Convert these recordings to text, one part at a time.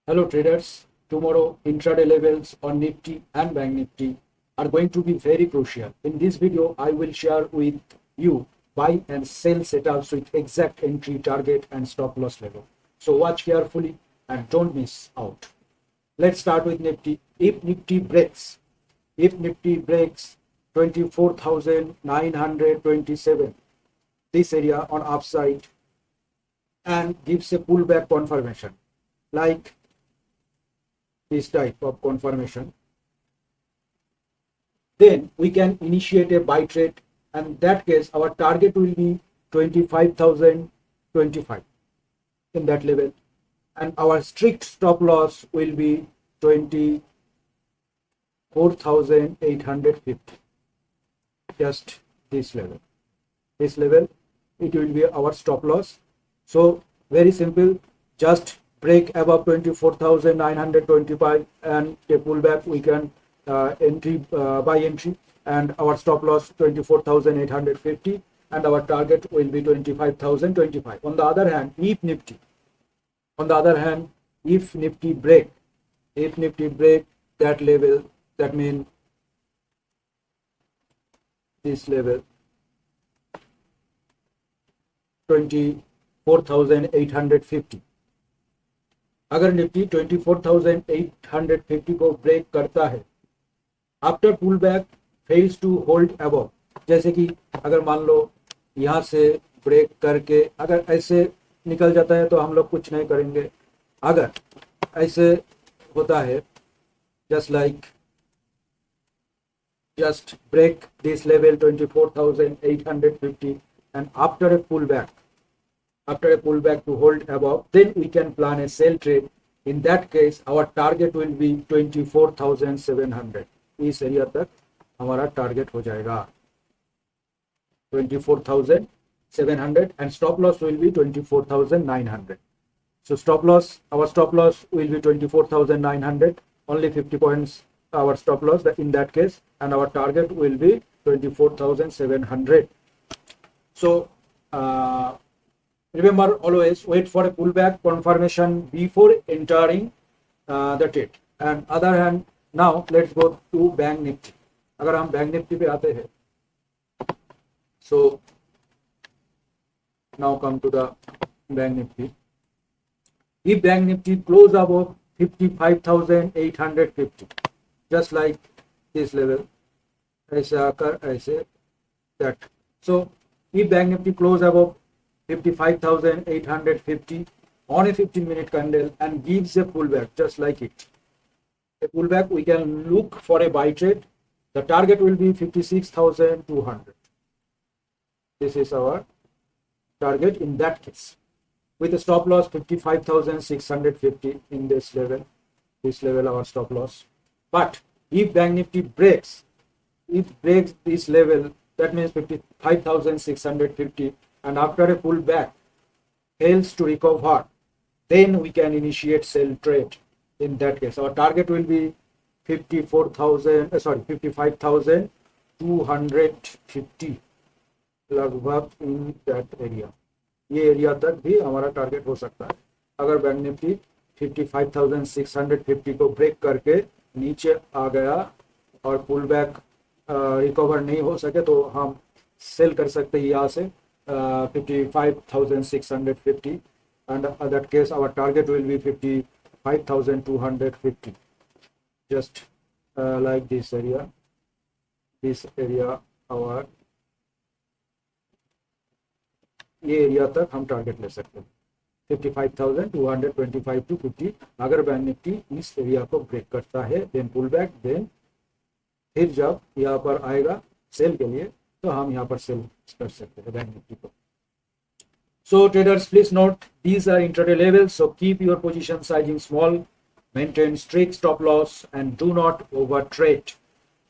Hello traders, tomorrow intraday levels on Nifty and Bank Nifty are going to be very crucial. In this video, I will share with you buy and sell setups with exact entry target and stop loss level. So watch carefully and don't miss out. Let's start with Nifty. If Nifty breaks 24,927, this area on upside and gives a pullback confirmation like this type of confirmation, then we can initiate a buy trade, and in that case our target will be 25,025 in that level, and our strict stop loss will be 24,850, just this level it will be our stop loss. So very simple, just break above 24,925 and a pullback, we can buy entry, and our stop loss 24,850 and our target will be 25,025. On the other hand, if Nifty break that level, that means this level 24,850, अगर Nifty 24,850 को break करता है after pull back fails to hold above, जैसे कि अगर मान लो यहाँ से ब्रेक करके अगर ऐसे निकल जाता है तो हम लोग कुछ नहीं करेंगे. अगर ऐसे होता है just break this level 24,850 and after a pullback to hold above, then we can plan a sell trade. In that case our target will be 24,700. इस एरिया तक हमारा टारगेट हो जाएगा 24,700 and stop loss will be 24,900. So our stop loss will be 24,900, only 50 points our stop loss in that case, and our target will be 24,700. So remember, always wait for a pullback confirmation before entering the trade. And other hand, now let's go to Bank Nifty. अगर हम Bank Nifty पे आते हैं, so now come to the Bank Nifty. If Bank Nifty close above 55,850, just like this level, ऐसे आकर ऐसे that. So if Bank Nifty close above 55,850 on a 15-minute candle and gives a pullback just like it, a pullback, we can look for a buy trade. The target will be 56,200. This is our target in that case, with a stop loss 55,650 in this level our stop loss. But if Bank Nifty breaks this level, that means 55,650, and after a pullback fails to recover, then we can initiate sell trade. In that case our target will be 55,250 लगभग in that area. ये area तक भी हमारा target हो सकता है. अगर bank Nifty 55,650 को ब्रेक करके नीचे आ गया और पुल बैक रिकवर नहीं हो सके तो हम सेल कर सकते हैं यहाँ से 55,650, and in that case our target will be 55,250, just like this area our ये एरिया तक हम टारगेट ले सकते हैं 55,225 to 50. अगर बैंक निफ्टी इस एरिया को ब्रेक करता है, देन पुल बैक, देन फिर जब यहाँ पर आएगा सेल के लिए तो हम यहाँ पर सेल कर सकते हैं बैंक निफ्टी को. So traders, please note these are intraday levels, so keep your position sizing small, maintain strict stop loss and do not over trade.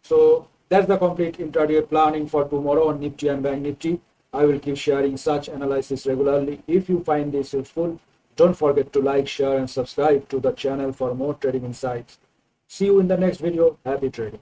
So that's the complete intraday planning for tomorrow on Nifty and Bank Nifty. I will keep sharing such analysis regularly. If you find this useful, don't forget to like, share and subscribe to the channel for more trading insights. See you in the next video. Happy trading.